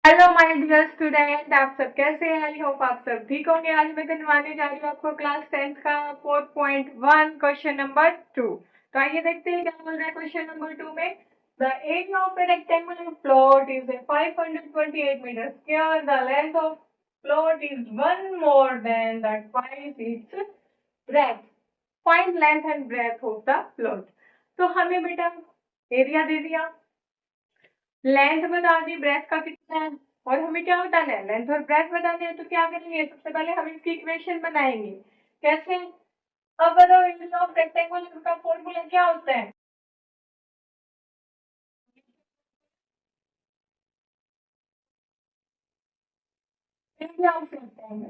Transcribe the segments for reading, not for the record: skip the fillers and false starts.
Hello my dear student, आप सब कैसे हैं? आई होप आप सब ठीक होंगे। आज मैं करवाने जा रही हूँ आपको क्लास 10th का 4.1 क्वेश्चन नंबर 2। तो आइए देखते हैं क्या बोल रहा है क्वेश्चन नंबर 2 में। The area of a rectangular plot is a 528 metre square. The length of plot is one more than the twice its breadth. Find length and breadth of the plot. तो हमें बेटा area दे दिया, length बता दी, breath का कितना है, और हमें क्या बताना है, लेंथ और ब्रेथ बताने हैं। तो क्या करेंगे, सबसे पहले हम इसकी इक्वेशन बनाएंगे। कैसे? अब बताओ, एरिया ऑफ रेक्टेंगल का फॉर्मूला क्या होता है? एरिया ऑफ रेक्टेंगल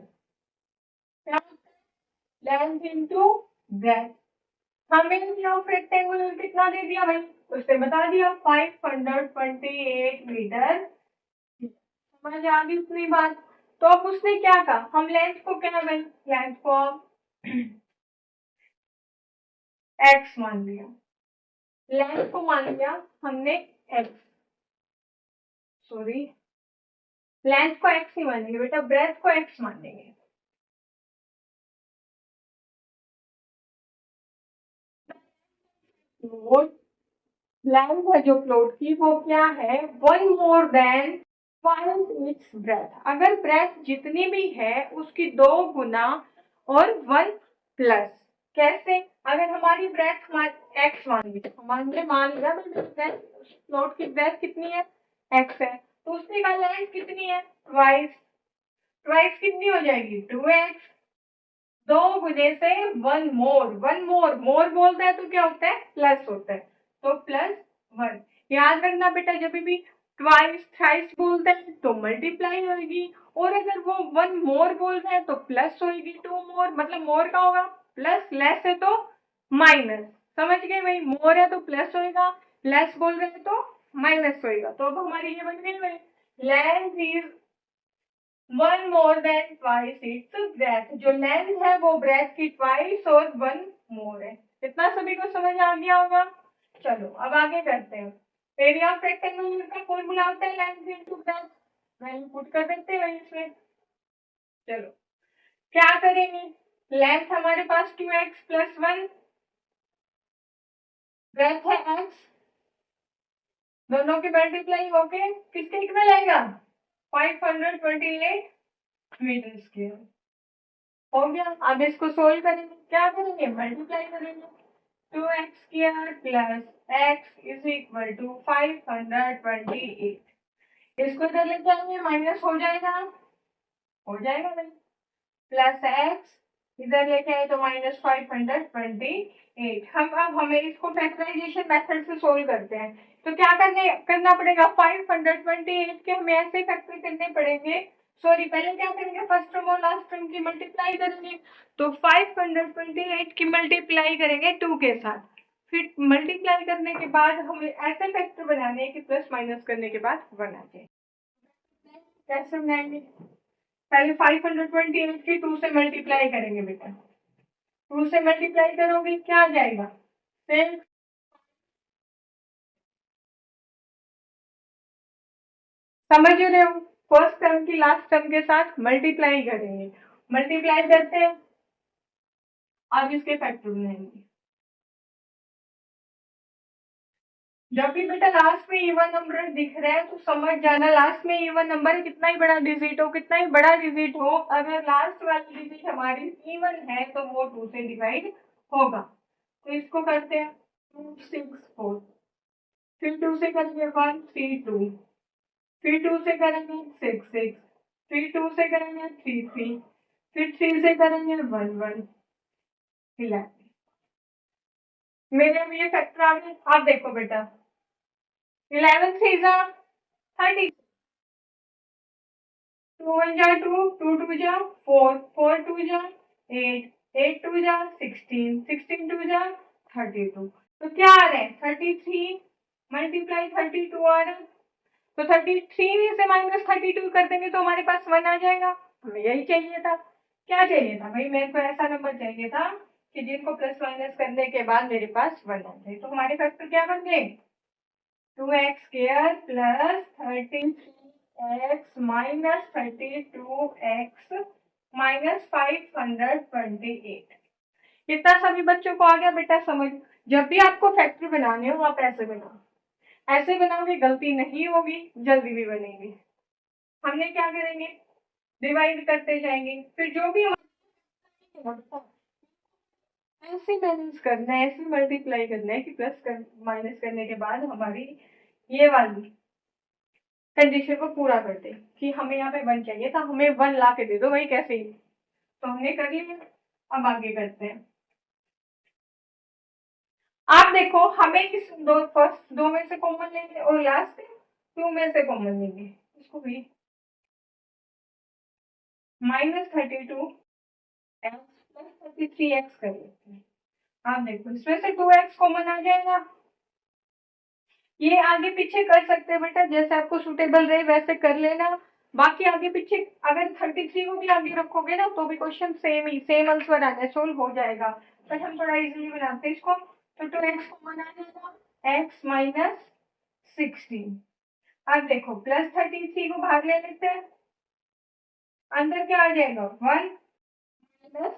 क्या होता है? Length into breadth. हमें एरिया ऑफ रेक्टेंगल कितना दे दिया भाई, उसने बता दिया 528 मीटर। समझ आ गई उतनी बात। तो अब उसने क्या कहा, हम लेंथ को क्या भाई, लेंथ को अब एक्स मान लिया, लेंथ को मान लिया हमने एक्स, सॉरी, लेंथ को एक्स ही मानेंगे बेटा, ब्रेथ को एक्स मानेंगे। वो लेंथ है जो प्लॉट की, वो क्या है, one more then twice its breath. अगर ब्रेथ जितनी भी है उसकी दो गुना और वन प्लस। कैसे? अगर हमारी ब्रेथ एक्स मान ली, हमने मान लिया प्लॉट की ब्रेथ कितनी है, एक्स है, तो उसकी का लेंथ कितनी है, ट्वाइस। ट्वाइस कितनी हो जाएगी, 2x। दो गुने से वन मोर, वन मोर, मोर बोलता है तो क्या होता है, प्लस होता है, तो प्लस वन। याद रखना बेटा, जब भी ट्वाइस थ्राइस बोलते हैं तो मल्टीप्लाई होगी, और अगर वो वन मोर बोल रहा है तो प्लस होगी, टू मोर, मतलब मोर का होगा प्लस, लेस है तो माइनस। समझ गए भाई, मोर है तो प्लस होएगा, लेस बोल रहे हैं तो माइनस होएगा। तो अब हमारी ये बन गई भाई, length is one more then twice its breath. जो लेंथ है वो ब्रेथ की ट्वाइस और वन मोर है। इतना सभी को समझ आ गया होगा। चलो अब आगे करते हैं। एरिया ऑफ रेक्टेंगल का फॉर्मूला होता है length into breadth. Value put कर देते हैं वही इसमें। चलो क्या करेंगे, लेंथ हमारे पास 2x प्लस वन, ब्रेथ है x, दोनों की मल्टीप्लाई होके किसके इक्वल आएगा, 528 मीटर स्क्वायर। हो गया। अब इसको सोल्व करेंगे, क्या करेंगे, मल्टीप्लाई करेंगे। 2x square plus x is equal to 528। इसको इधर ले जाएंगे, माइनस हो जाएगा, हो जाएगा नहीं, प्लस x इधर लेके आए तो माइनस 528। हम अब हमें इसको फैक्टराइजेशन मेथड से सोल्व करते हैं। तो क्या करना पड़ेगा, 528 के हमें ऐसे फैक्टर करने पड़ेंगे। सॉरी, पहले क्या करेंगे, फर्स्ट टर्म और लास्ट टर्म की मल्टीप्लाई करेंगे। तो 528 की मल्टीप्लाई करेंगे 2 के साथ, फिर मल्टीप्लाई करने के बाद हमें ऐसे फैक्टर बनाने हैं कि प्लस माइनस करने के बाद 1 आ जाए। कैसे बनाएंगे, पहले 528 की 2 से मल्टीप्लाई करेंगे बेटा। 2 से मल्टीप्लाई करोगे क्या आ जाएगा, सिक्स। समझ रहे हो, फर्स्ट टर्म की लास्ट टर्म के साथ मल्टीप्लाई करेंगे, मल्टीप्लाई करते हैं। अब इसके फैक्टर बनाएंगे। जब भी बेटा लास्ट में इवन नंबर दिख रहा है तो समझ जाना, लास्ट में इवन नंबर कितना ही बड़ा डिजिट हो, कितना ही बड़ा डिजिट हो, अगर लास्ट वाली डिजिट हमारी इवन है तो वो 2 से डिवाइड होगा। तो इसको करते हैं 2 6 4, फिर 2 से करेंगे 1 3 2, फिर 2 से करेंगे 6 6, फिर 2 से करेंगे 3 3, फिर 3 से करेंगे 1 1 11। मेरे में ये फैक्टर आ गए। आप देखो बेटा, 11 3 जा 30, 2 1 जा 2, 2 2 जा 4, 4 2 जा 8, 8 2 जा 16, 16 2 जा 32। तो क्या आ रहा है, 33 मल्टीप्लाई 32 आ रहा है। तो 33 में से माइनस 32 कर देंगे तो हमारे पास 1 आ जाएगा। हमें यही चाहिए था। क्या चाहिए था भाई, मेरे को ऐसा नंबर चाहिए था कि जिनको प्लस माइनस करने के बाद मेरे पास 1 आ जाए। तो हमारे फैक्टर क्या बन गए, 2x square plus 33 x minus 32x minus 528। कितना सभी बच्चों को आ गया बेटा समझ? जब भी आपको फैक्टर बनाने हो आप ऐसे बनाओ, ऐसे बनाओगे गलती नहीं होगी, जल्दी भी बनेगी। हमने क्या करेंगे, डिवाइड करते जाएंगे, फिर जो भी ऐसे बैलेंस करना है, ऐसे मल्टीप्लाई करना है कि प्लस कर माइनस करने के बाद हमारी ये वाली कंडीशन को पूरा कर दे कि हमें यहाँ पे 1 चाहिए था, हमें 1 ला के दे दो भाई कैसे ही। तो हमने कर लिया, अब आगे करते हैं। आप देखो हमें इस फर्स्ट 2 में से कॉमन लेंगे और लास्ट 2 में से कॉमन लेंगे, इसको भी -32 एक्स प्लस 33 एक्स कर लेते हैं। आप देखो इसमें से 2x कॉमन आ जाएगा, ये आगे पीछे कर सकते हैं बेटा, जैसे आपको सुटेबल रहे वैसे कर लेना। बाकी आगे पीछे अगर 33 को भी आगे रखोगे ना तो भी क्वेश्चन सेम आंसर आना सोल्व हो जाएगा, बट हम थोड़ा इजीली बनाते हैं इसको। तो 2x कॉमन आ जाएगा, x माइनस 16। अब देखो प्लस 33 को भाग ले लेते हैं, अंदर क्या आ जाएगा 1 माइनस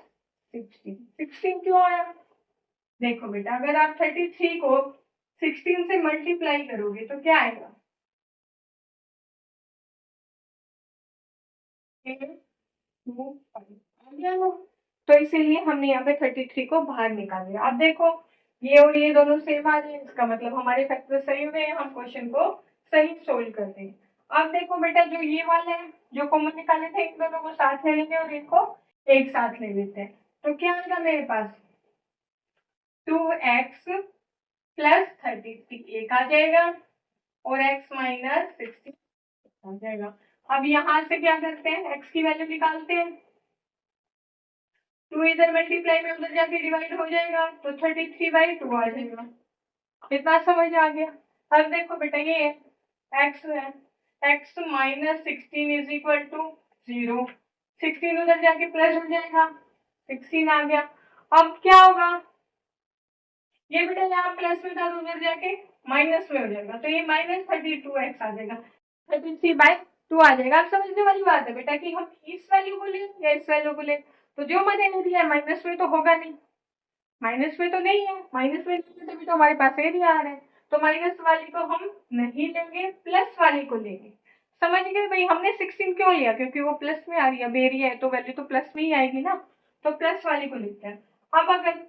16 क्यों आया? देखो बेटा अगर आप 33 को 16 से मल्टीप्लाई करोगे तो क्या आएगा, तो इसीलिए हमने यहाँ पे 33 को बाहर निकाल दिया। अब देखो ये और ये दोनों सेम आ रहे हैं, इसका मतलब हमारे फैक्टर सही हुए हैं, हम क्वेश्चन को सही सोल्व कर दें। अब देखो बेटा जो ये वाले हैं जो कॉमन निकाले थे इन दोनों को साथ ले लेंगे और इनको एक साथ ले लेते हैं, तो क्या आएगा मेरे पास 2x प्लस 33 एक आ जाएगा और x माइनस 16 आ जाएगा। अब यहाँ से क्या करते हैं, x की वैल्यू निकालते हैं, 2 इधर मल्टीप्लाई में उधर जाके डिवाइड हो जाएगा तो 33/2 आ जाएगा। कितना समझ आ गया? अब देखो बेटा ये x है, x minus 16 is equal to 0, 16 उधर जाके प्लस हो जाएगा, 16 आ गया। अब क्या होगा, ये बेटा यहाँ प्लस में था तो उधर जाके माइनस में हो जाएगा, तो ये -32x आ जाएगा, 33/2 आ जाएगा। आप समझने वाली बात है बेटा कि हम इस वैल्यू को लें या इस वैल्यू को लें, तो जो मैंने एरिया है माइनस में तो होगा नहीं, माइनस में तो नहीं है, माइनस में तभी तो हमारे पास एरिया आ रहा है, तो माइनस वाली को हम नहीं लेंगे, प्लस वाली को लेंगे। समझ गए भाई, हमने 16 क्यों लिया, क्योंकि वो प्लस में आ रही है, अब एरिया है तो वैल्यू तो प्लस में ही आएगी ना, तो प्लस वाली को लेते हैं। अब अगर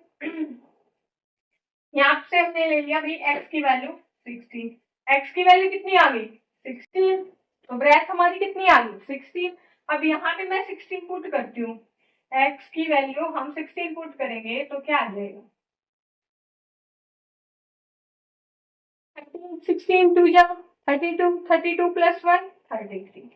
यहाँ से हमने ले लिया भाई x की वैल्यू 16, x की वैल्यू कितनी आ गई 16, तो ब्रैथ हमारी कितनी आ गई 16। अब यहाँ पे मैं 16 पुट करती हूँ, x की वैल्यू हम 16 पुट करेंगे तो क्या आ जाएगा 16 2 जा 32, 32 प्लस 1 33।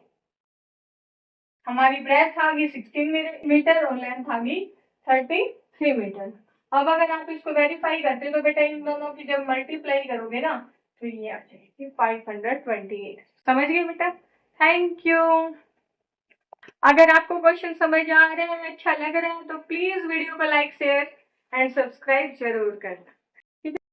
हमारी ब्रेथ आ गई 16 मीटर और लेंथ आ गई 33 मीटर। अब अगर आप इसको वेरीफाई करते तो बेटा इन दोनों की जब मल्टीप्लाई करोगे ना तो ये आ जाएगी 528। समझ गए बेटा? Thank you. अगर आपको क्वेश्चन समझ आ रहा है, अच्छा लग रहा है तो प्लीज वीडियो को लाइक शेयर एंड सब्सक्राइब जरूर करना।